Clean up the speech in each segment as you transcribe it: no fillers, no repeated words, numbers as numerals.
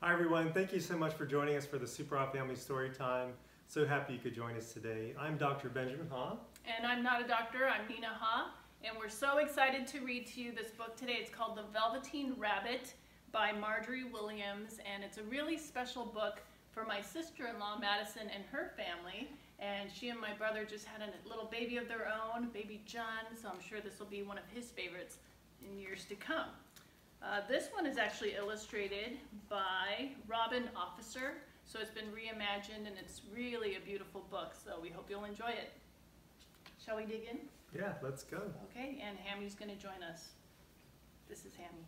Hi everyone, thank you so much for joining us for the Superha Family Storytime. So happy you could join us today. I'm Dr. Benjamin Ha. And I'm not a doctor, I'm Nina Ha. And we're so excited to read to you this book today. It's called The Velveteen Rabbit by Margery Williams. And it's a really special book for my sister-in-law Madison and her family. And she and my brother just had a little baby of their own, baby John. So I'm sure this will be one of his favorites in years to come. This one is actually illustrated by Robyn Officer, so it's been reimagined and it's really a beautiful book, so we hope you'll enjoy it. Shall we dig in? Yeah, let's go. Okay, and Hammy's going to join us. This is Hammy.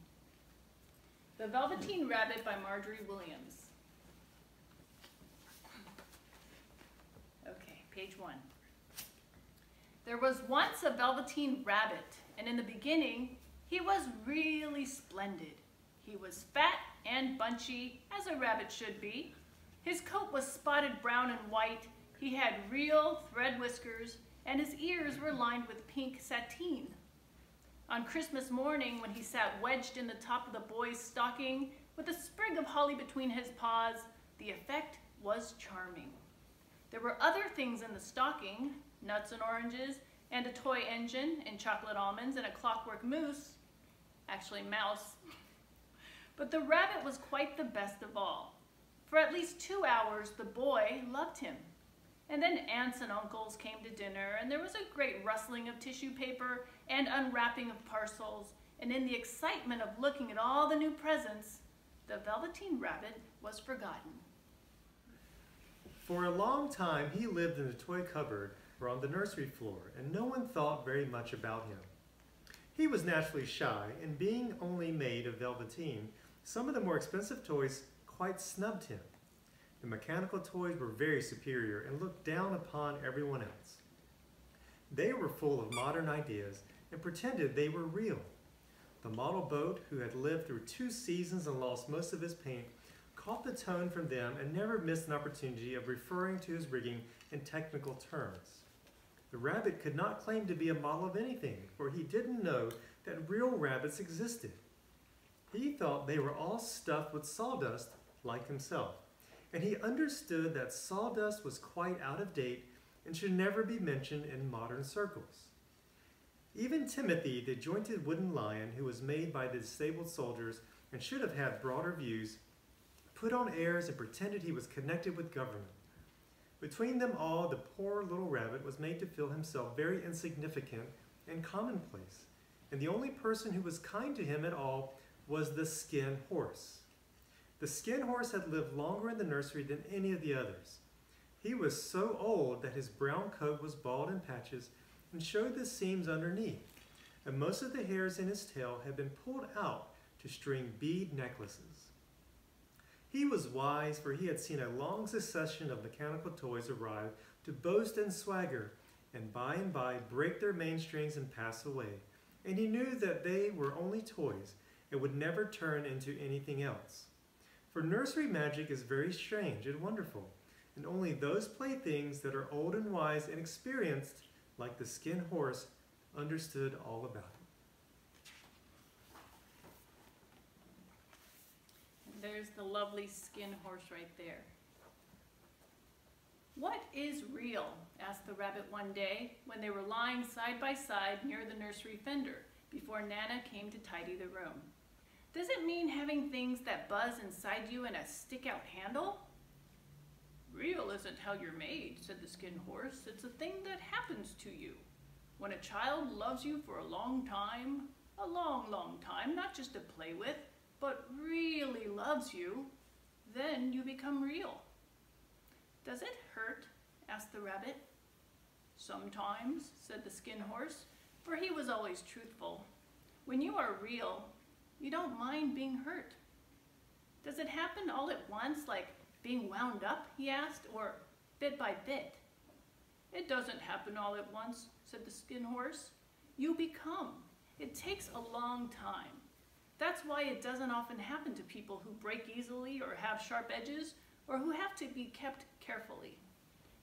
The Velveteen Rabbit by Margery Williams. Okay, page 1. There was once a Velveteen Rabbit, and in the beginning, he was really splendid. He was fat and bunchy, as a rabbit should be. His coat was spotted brown and white. He had real thread whiskers, and his ears were lined with pink sateen. On Christmas morning, when he sat wedged in the top of the boy's stocking, with a sprig of holly between his paws, the effect was charming. There were other things in the stocking, nuts and oranges, and a toy engine, and chocolate almonds, and a clockwork moose. Actually mouse. But the rabbit was quite the best of all. For at least 2 hours, the boy loved him. And then aunts and uncles came to dinner, and there was a great rustling of tissue paper and unwrapping of parcels, and in the excitement of looking at all the new presents, the Velveteen Rabbit was forgotten. For a long time, he lived in the toy cupboard or on the nursery floor, and no one thought very much about him. He was naturally shy, and being only made of velveteen, some of the more expensive toys quite snubbed him. The mechanical toys were very superior and looked down upon everyone else. They were full of modern ideas and pretended they were real. The model boat, who had lived through 2 seasons and lost most of his paint, caught the tone from them and never missed an opportunity of referring to his rigging in technical terms. The rabbit could not claim to be a model of anything, for he didn't know that real rabbits existed. He thought they were all stuffed with sawdust like himself, and he understood that sawdust was quite out of date and should never be mentioned in modern circles. Even Timothy, the jointed wooden lion who was made by the disabled soldiers and should have had broader views, put on airs and pretended he was connected with government. Between them all, the poor little rabbit was made to feel himself very insignificant and commonplace, and the only person who was kind to him at all was the skin horse. The skin horse had lived longer in the nursery than any of the others. He was so old that his brown coat was bald in patches and showed the seams underneath, and most of the hairs in his tail had been pulled out to string bead necklaces. He was wise, for he had seen a long succession of mechanical toys arrive to boast and swagger, and by break their mainsprings and pass away. And he knew that they were only toys and would never turn into anything else. For nursery magic is very strange and wonderful, and only those playthings that are old and wise and experienced, like the skin horse, understood all about it. There's the lovely skin horse right there. "What is real?" asked the rabbit one day when they were lying side by side near the nursery fender before Nana came to tidy the room. "Does it mean having things that buzz inside you and a stick-out handle?" "Real isn't how you're made," said the skin horse. "It's a thing that happens to you. When a child loves you for a long, long time, not just to play with, but really loves you, then you become real." "Does it hurt?" asked the rabbit. "Sometimes," said the skin horse, for he was always truthful. "When you are real, you don't mind being hurt." "Does it happen all at once, like being wound up?" he asked, "or bit by bit?" "It doesn't happen all at once," said the skin horse. "You become. It takes a long time. That's why it doesn't often happen to people who break easily or have sharp edges or who have to be kept carefully.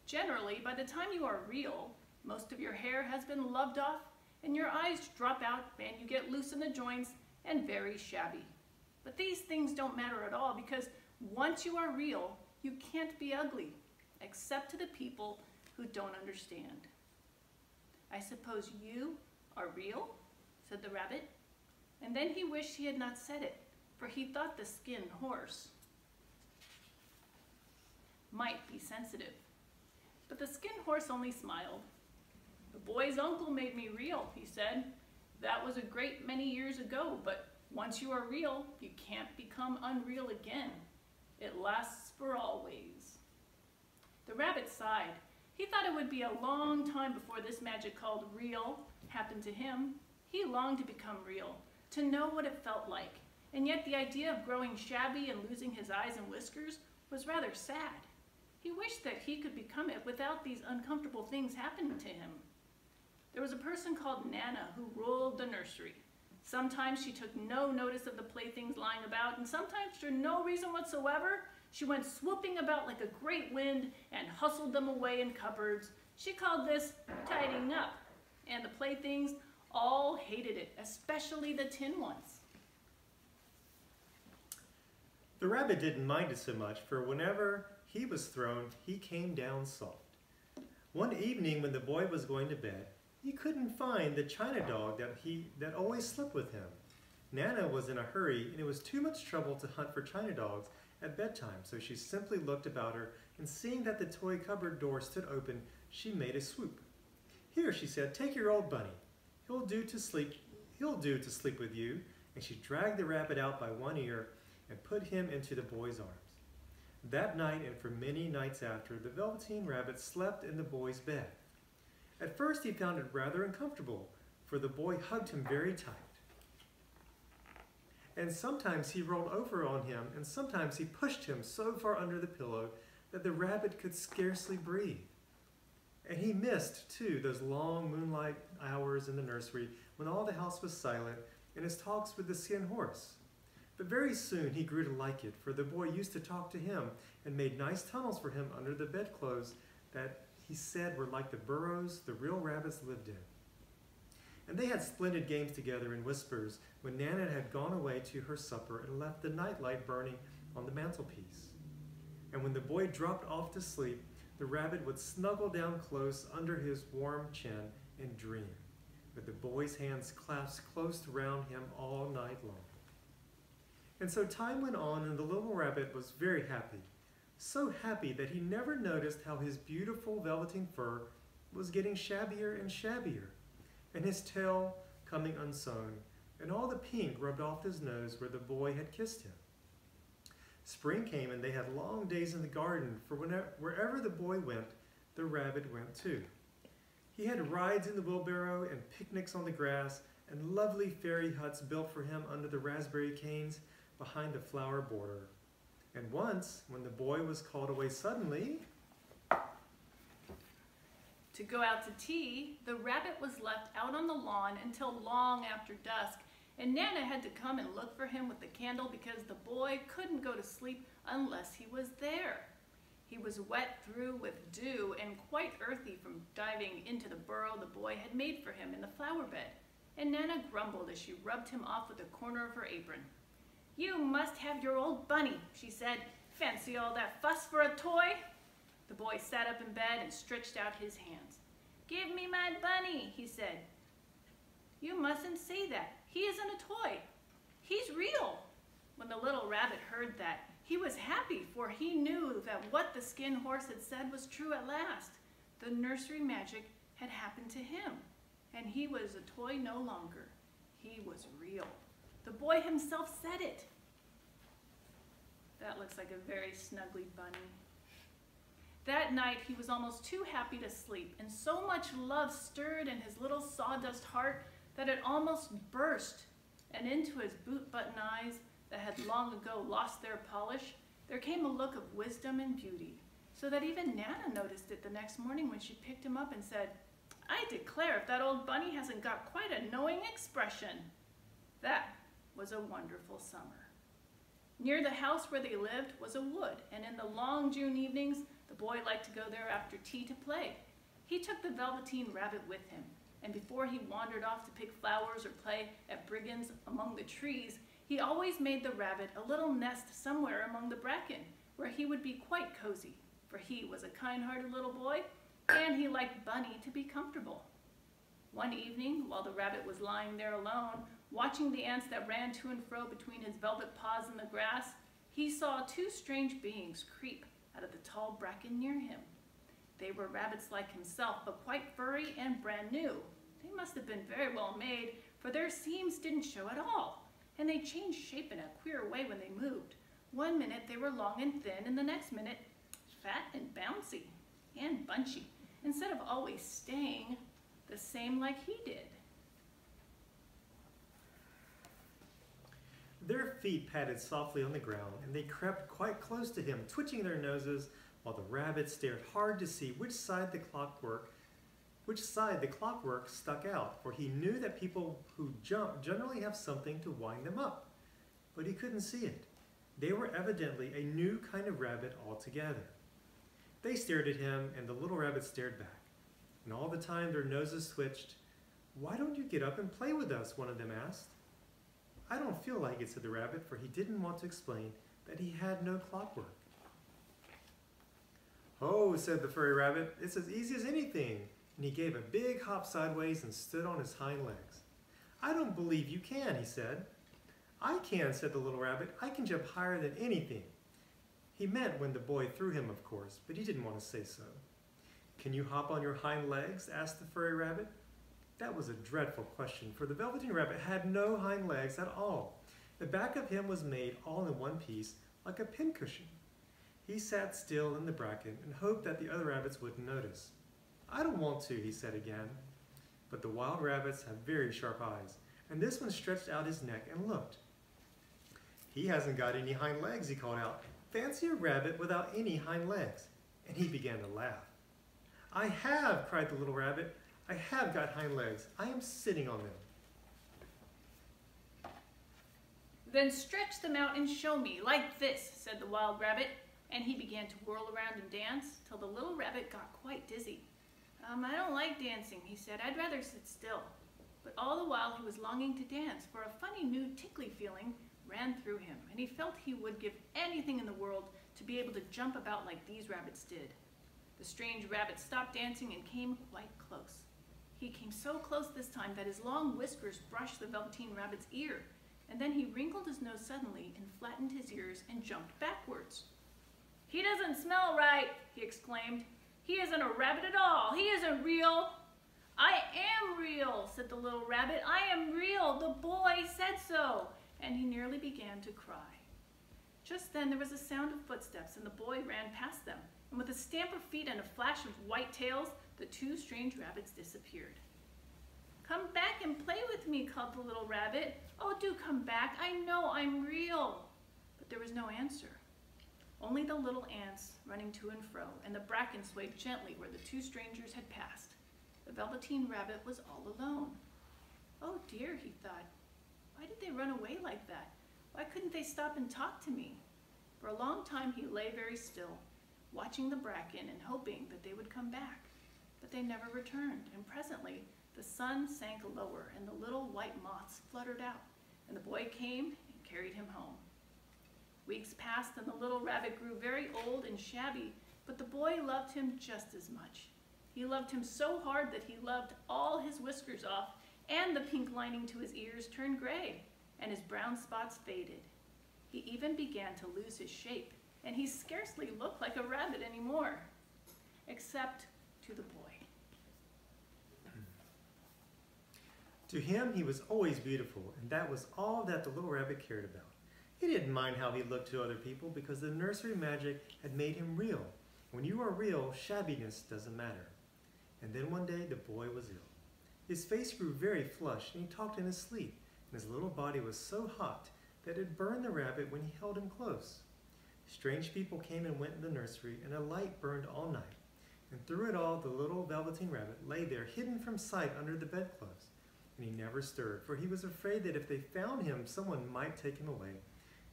Generally, by the time you are real, most of your hair has been loved off and your eyes drop out and you get loose in the joints and very shabby. But these things don't matter at all because once you are real, you can't be ugly, except to the people who don't understand. I suppose you are real, said the rabbit. And then he wished he had not said it, for he thought the skin horse might be sensitive. But the skin horse only smiled. The boy's uncle made me real, he said. That was a great many years ago, but once you are real, you can't become unreal again. It lasts for always. The rabbit sighed. He thought it would be a long time before this magic called real happened to him. He longed to become real, to know what it felt like, and yet the idea of growing shabby and losing his eyes and whiskers was rather sad. He wished that he could become it without these uncomfortable things happening to him. There was a person called Nana who ruled the nursery. Sometimes she took no notice of the playthings lying about, and sometimes for no reason whatsoever, she went swooping about like a great wind and hustled them away in cupboards. She called this tidying up, and the playthings all hated it, especially the tin ones. The rabbit didn't mind it so much, for whenever he was thrown, he came down soft. One evening when the boy was going to bed, he couldn't find the china dog that always slept with him. Nana was in a hurry, and it was too much trouble to hunt for china dogs at bedtime, so she simply looked about her, and seeing that the toy cupboard door stood open, she made a swoop. "Here," she said, "take your old bunny. He'll do to sleep with you." And she dragged the rabbit out by one ear and put him into the boy's arms. That night, and for many nights after, the Velveteen Rabbit slept in the boy's bed. At first he found it rather uncomfortable, for the boy hugged him very tight. And sometimes he rolled over on him, and sometimes he pushed him so far under the pillow that the rabbit could scarcely breathe. And he missed, too, those long moonlight hours in the nursery when all the house was silent and his talks with the skin horse. But very soon he grew to like it, for the boy used to talk to him and made nice tunnels for him under the bedclothes that he said were like the burrows the real rabbits lived in. And they had splendid games together in whispers when Nana had gone away to her supper and left the nightlight burning on the mantelpiece. And when the boy dropped off to sleep, the rabbit would snuggle down close under his warm chin and dream, with the boy's hands clasped close around him all night long. And so time went on, and the little rabbit was very happy, so happy that he never noticed how his beautiful velveteen fur was getting shabbier and shabbier, and his tail coming unsewn, and all the pink rubbed off his nose where the boy had kissed him. Spring came, and they had long days in the garden, for wherever the boy went, the rabbit went too. He had rides in the wheelbarrow and picnics on the grass, and lovely fairy huts built for him under the raspberry canes behind the flower border. And once, when the boy was called away suddenly to go out to tea, the rabbit was left out on the lawn until long after dusk, and Nana had to come and look for him with the candle because the boy couldn't go to sleep unless he was there. He was wet through with dew and quite earthy from diving into the burrow the boy had made for him in the flower bed, and Nana grumbled as she rubbed him off with the corner of her apron. "You must have your old bunny," she said. "Fancy all that fuss for a toy?" The boy sat up in bed and stretched out his hands. "Give me my bunny," he said. "You mustn't say that. He isn't a toy. He's real." When the little rabbit heard that, he was happy, for he knew that what the skin horse had said was true at last. The nursery magic had happened to him, and he was a toy no longer. He was real. The boy himself said it. That looks like a very snuggly bunny. That night he was almost too happy to sleep, and so much love stirred in his little sawdust heart that it almost burst, and into his boot-button eyes that had long ago lost their polish, there came a look of wisdom and beauty, so that even Nana noticed it the next morning when she picked him up and said, "I declare if that old bunny hasn't got quite a knowing expression." That was a wonderful summer. Near the house where they lived was a wood, and in the long June evenings, the boy liked to go there after tea to play. He took the Velveteen Rabbit with him, and before he wandered off to pick flowers or play at brigands among the trees, He always made the rabbit a little nest somewhere among the bracken, where he would be quite cozy, for he was a kind-hearted little boy, and he liked Bunny to be comfortable. One evening, while the rabbit was lying there alone, watching the ants that ran to and fro between his velvet paws in the grass, he saw two strange beings creep out of the tall bracken near him. They were rabbits like himself, but quite furry and brand new. They must have been very well made, for their seams didn't show at all, and they changed shape in a queer way when they moved. One minute they were long and thin, and the next minute fat and bouncy and bunchy, instead of always staying the same like he did. Their feet patted softly on the ground, and they crept quite close to him, twitching their noses, while the rabbit stared hard to see which side the clockwork stuck out, for he knew that people who jump generally have something to wind them up. But he couldn't see it. They were evidently a new kind of rabbit altogether. They stared at him, and the little rabbit stared back. And all the time their noses twitched. "Why don't you get up and play with us?" one of them asked. "I don't feel like it," said the rabbit, for he didn't want to explain that he had no clockwork. "Oh," said the furry rabbit, "it's as easy as anything." And he gave a big hop sideways and stood on his hind legs. "I don't believe you can," he said. "I can," said the little rabbit. "I can jump higher than anything." He meant when the boy threw him, of course, but he didn't want to say so. "Can you hop on your hind legs?" asked the furry rabbit. That was a dreadful question, for the Velveteen Rabbit had no hind legs at all. The back of him was made all in one piece, like a pincushion. He sat still in the bracken and hoped that the other rabbits wouldn't notice. "I don't want to," he said again. But the wild rabbits have very sharp eyes, and this one stretched out his neck and looked. "He hasn't got any hind legs," he called out. "Fancy a rabbit without any hind legs." And he began to laugh. "I have," cried the little rabbit. "I have got hind legs. I am sitting on them." "Then stretch them out and show me, like this," said the wild rabbit, and he began to whirl around and dance till the little rabbit got quite dizzy. "I don't like dancing," he said. "I'd rather sit still." But all the while he was longing to dance, for a funny new tickly feeling ran through him, and he felt he would give anything in the world to be able to jump about like these rabbits did. The strange rabbit stopped dancing and came quite close. He came so close this time that his long whiskers brushed the Velveteen Rabbit's ear, and then he wrinkled his nose suddenly and flattened his ears and jumped backwards. "He doesn't smell right," he exclaimed. "He isn't a rabbit at all. He isn't real." "I am real," said the little rabbit. "I am real. The boy said so." And he nearly began to cry. Just then there was a sound of footsteps, and the boy ran past them, and with a stamp of feet and a flash of white tails, the two strange rabbits disappeared. "Come back and play with me," called the little rabbit. "Oh, do come back. I know I'm real." But there was no answer. Only the little ants running to and fro, and the bracken swayed gently where the two strangers had passed. The Velveteen Rabbit was all alone. "Oh dear," he thought. "Why did they run away like that? Why couldn't they stop and talk to me?" For a long time he lay very still, watching the bracken and hoping that they would come back. But they never returned, and presently the sun sank lower and the little white moths fluttered out, and the boy came and carried him home. Weeks passed, and the little rabbit grew very old and shabby, but the boy loved him just as much. He loved him so hard that he loved all his whiskers off, and the pink lining to his ears turned gray, and his brown spots faded. He even began to lose his shape, and he scarcely looked like a rabbit anymore, except to the boy. To him, he was always beautiful, and that was all that the little rabbit cared about. He didn't mind how he looked to other people because the nursery magic had made him real. When you are real, shabbiness doesn't matter. And then one day, the boy was ill. His face grew very flushed, and he talked in his sleep, and his little body was so hot that it burned the rabbit when he held him close. Strange people came and went in the nursery, and a light burned all night. And through it all, the little Velveteen Rabbit lay there hidden from sight under the bedclothes. And he never stirred, for he was afraid that if they found him, someone might take him away.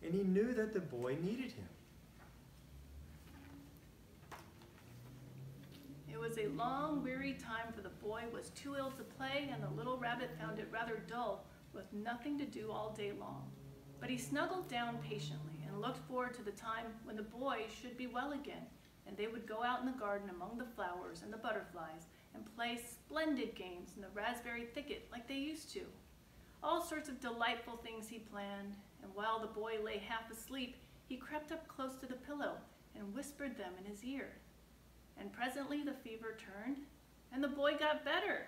And he knew that the boy needed him. It was a long, weary time, for the boy was too ill to play, and the little rabbit found it rather dull, with nothing to do all day long. but he snuggled down patiently and looked forward to the time when the boy should be well again, and they would go out in the garden among the flowers and the butterflies and play splendid games in the raspberry thicket like they used to. All sorts of delightful things he planned, and while the boy lay half asleep, he crept up close to the pillow and whispered them in his ear. And presently the fever turned, and the boy got better.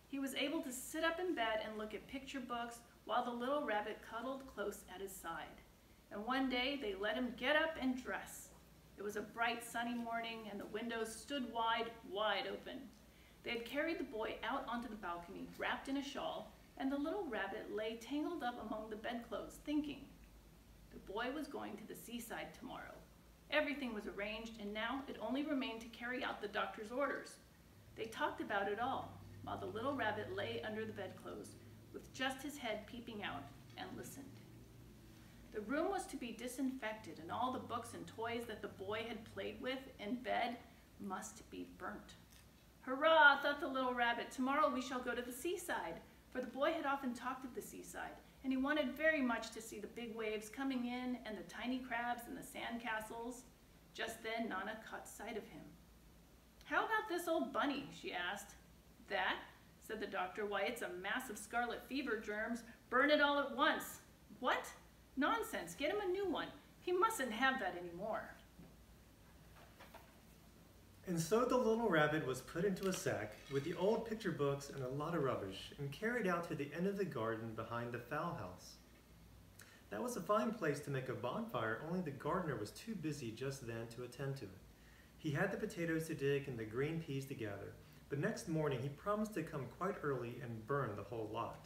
He was able to sit up in bed and look at picture books while the little rabbit cuddled close at his side. And one day they let him get up and dress. It was a bright sunny morning, and the windows stood wide, wide open. They had carried the boy out onto the balcony, wrapped in a shawl, and the little rabbit lay tangled up among the bedclothes, thinking. The boy was going to the seaside tomorrow. Everything was arranged, and now it only remained to carry out the doctor's orders. They talked about it all, while the little rabbit lay under the bedclothes, with just his head peeping out, and listened. The room was to be disinfected, and all the books and toys that the boy had played with in bed must be burnt. Hurrah, thought the little rabbit, tomorrow we shall go to the seaside, for the boy had often talked of the seaside, and he wanted very much to see the big waves coming in and the tiny crabs and the sand castles. Just then Nana caught sight of him. How about this old bunny, she asked. That, said the doctor, why it's a mass of scarlet fever germs. Burn it all at once. What? Nonsense, get him a new one. He mustn't have that anymore. And so the little rabbit was put into a sack with the old picture books and a lot of rubbish and carried out to the end of the garden behind the fowl house. That was a fine place to make a bonfire, only the gardener was too busy just then to attend to it. He had the potatoes to dig and the green peas to gather, but next morning he promised to come quite early and burn the whole lot.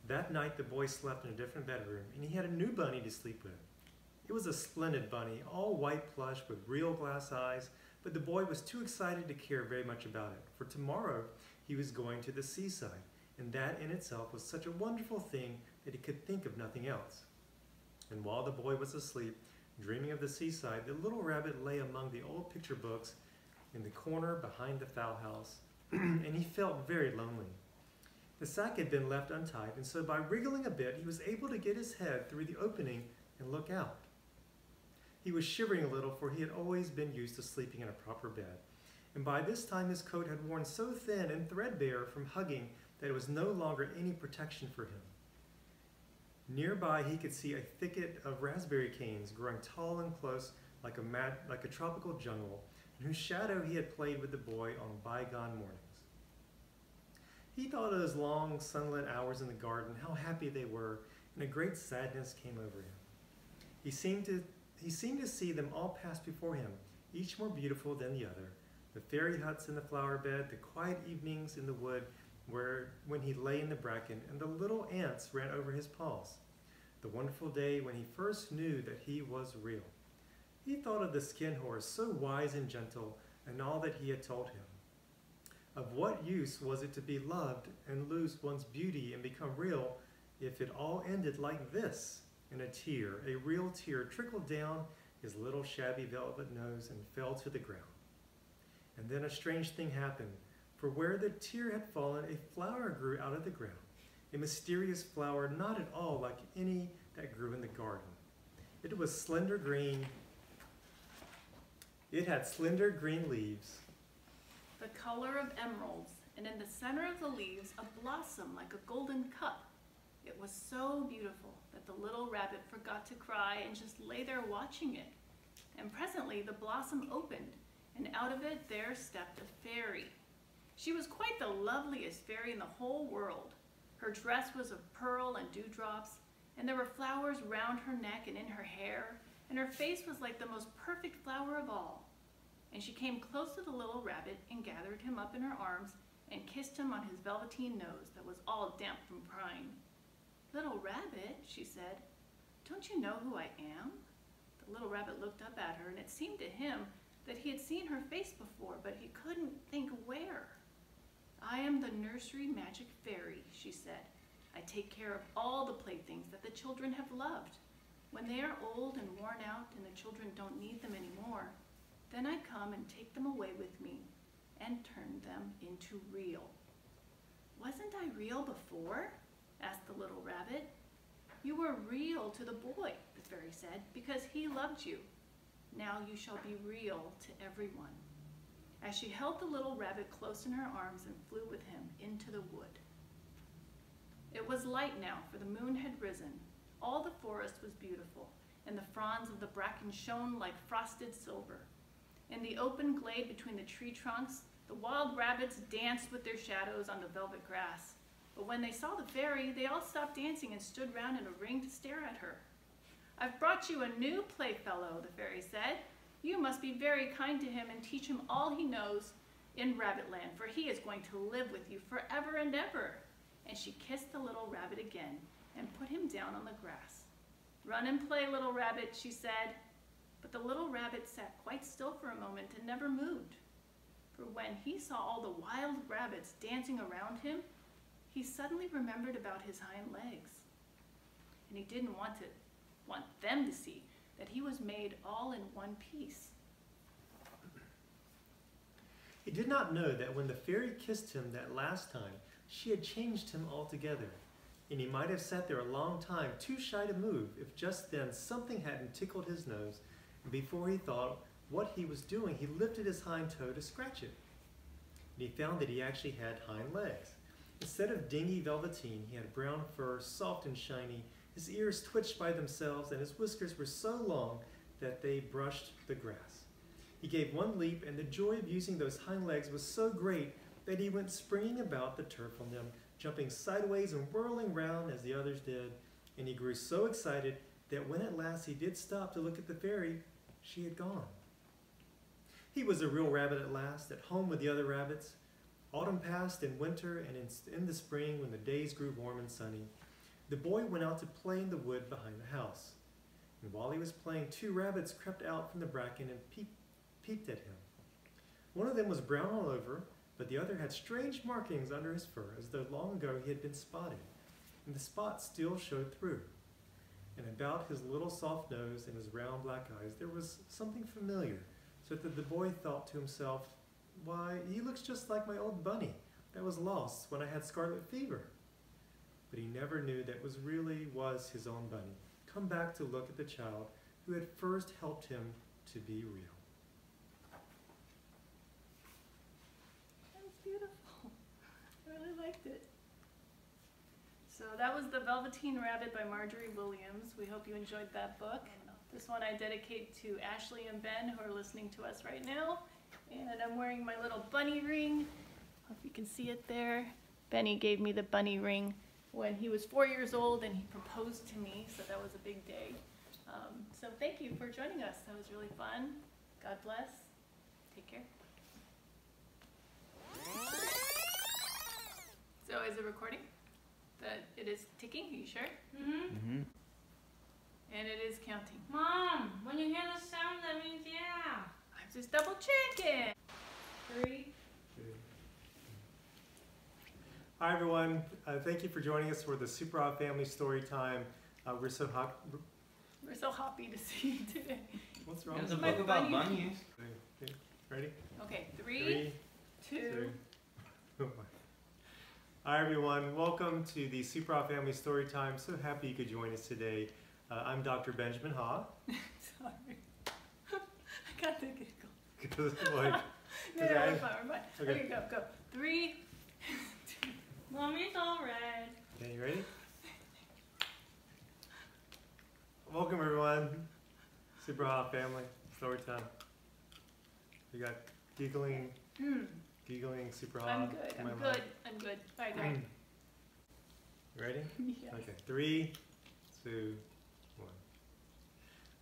That night the boy slept in a different bedroom, and he had a new bunny to sleep with. It was a splendid bunny, all white plush with real glass eyes, but the boy was too excited to care very much about it, for tomorrow he was going to the seaside, and that in itself was such a wonderful thing that he could think of nothing else. And while the boy was asleep, dreaming of the seaside, the little rabbit lay among the old picture books in the corner behind the fowl house, and he felt very lonely. The sack had been left untied, and so by wriggling a bit, he was able to get his head through the opening and look out. He was shivering a little, for he had always been used to sleeping in a proper bed, and by this time his coat had worn so thin and threadbare from hugging that it was no longer any protection for him. Nearby he could see a thicket of raspberry canes growing tall and close like a tropical jungle, in whose shadow he had played with the boy on bygone mornings. He thought of those long sunlit hours in the garden, how happy they were, and a great sadness came over him. He seemed to see them all pass before him, each more beautiful than the other. The fairy huts in the flower bed, the quiet evenings in the wood when he lay in the bracken, and the little ants ran over his paws. The wonderful day when he first knew that he was real. He thought of the skin horse, so wise and gentle, and all that he had told him. Of what use was it to be loved and lose one's beauty and become real if it all ended like this? And a real tear, trickled down his little shabby velvet nose and fell to the ground. And then a strange thing happened, for where the tear had fallen, a flower grew out of the ground, a mysterious flower not at all like any that grew in the garden. It was slender green. It had slender green leaves, the color of emeralds, and in the center of the leaves a blossom like a golden cup. It was so beautiful that the little rabbit forgot to cry and just lay there watching it. And presently the blossom opened, and out of it there stepped a fairy. She was quite the loveliest fairy in the whole world. Her dress was of pearl and dewdrops, and there were flowers round her neck and in her hair, and her face was like the most perfect flower of all. And she came close to the little rabbit and gathered him up in her arms and kissed him on his velveteen nose that was all damp from crying. "Little rabbit," she said, "don't you know who I am?" The little rabbit looked up at her, and it seemed to him that he had seen her face before, but he couldn't think where. "I am the nursery magic fairy," she said. "I take care of all the playthings that the children have loved. When they are old and worn out and the children don't need them anymore, then I come and take them away with me and turn them into real." "Wasn't I real before?" asked the little rabbit. You were real to the boy, the fairy said, because he loved you. Now you shall be real to everyone. As she held the little rabbit close in her arms and flew with him into the wood. It was light now, for the moon had risen. All the forest was beautiful, and the fronds of the bracken shone like frosted silver. In the open glade between the tree trunks, the wild rabbits danced with their shadows on the velvet grass. But when they saw the fairy, they all stopped dancing and stood round in a ring to stare at her. I've brought you a new playfellow, the fairy said. You must be very kind to him and teach him all he knows in Rabbitland, for he is going to live with you forever and ever. And she kissed the little rabbit again and put him down on the grass. Run and play, little rabbit, she said. But the little rabbit sat quite still for a moment and never moved. For when he saw all the wild rabbits dancing around him, he suddenly remembered about his hind legs. And he didn't want them to see that he was made all in one piece. He did not know that when the fairy kissed him that last time, she had changed him altogether, and he might have sat there a long time, too shy to move, if just then something hadn't tickled his nose, and before he thought what he was doing, he lifted his hind toe to scratch it. And he found that he actually had hind legs. Instead of dingy velveteen, he had brown fur, soft and shiny. His ears twitched by themselves, and his whiskers were so long that they brushed the grass. He gave one leap, and the joy of using those hind legs was so great that he went springing about the turf on them, jumping sideways and whirling round as the others did, and he grew so excited that when at last he did stop to look at the fairy, she had gone. He was a real rabbit at last, at home with the other rabbits. Autumn passed and winter, and in the spring, when the days grew warm and sunny, the boy went out to play in the wood behind the house. And while he was playing, 2 rabbits crept out from the bracken and peeped at him. One of them was brown all over, but the other had strange markings under his fur, as though long ago he had been spotted, and the spots still showed through. And about his little soft nose and his round black eyes there was something familiar, so that the boy thought to himself, "Why, he looks just like my old bunny that was lost when I had scarlet fever." But he never knew that was his own bunny, come back to look at the child who had first helped him to be real. That was beautiful. I really liked it. So that was The Velveteen Rabbit by Margery Williams. We hope you enjoyed that book. This one I dedicate to Ashley and Ben, who are listening to us right now. And I'm wearing my little bunny ring. Hope you can see it there. Benny gave me the bunny ring when he was 4 years old, and he proposed to me, so that was a big day. So thank you for joining us. That was really fun. God bless. Take care. So is it recording? It is ticking? Are you sure? Mm-hmm. And it is counting. Mom, when you hear the sound, that means yeah. I'm just double checking. 3. Hi everyone, thank you for joining us for the Superha Family Storytime. We're so happy to see you today. What's wrong? It's a My book about bunny. bunnies. Okay, ready? Okay, 3, 2. Oh my. Hi everyone, welcome to the Superha Family Storytime. So happy you could join us today. I'm Dr. Benjamin Ha. Sorry. I got the giggle. Because like, No, we're fine. Okay. Okay, go. 3, 2. Mommy's all red. Okay, you ready? Welcome everyone, Superha Family Storytime. We got giggling Superha. I'm good. All right, go ahead. You ready? Yes. Okay, 3, 2, 1.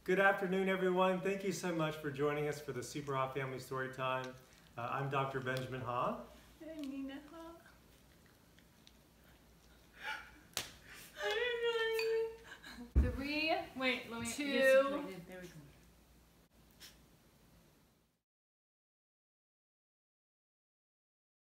Good afternoon, everyone. Thank you so much for joining us for the Superha Family Storytime. I'm Dr. Benjamin Ha. And Nina Ha. 3. Wait, let me. 2. You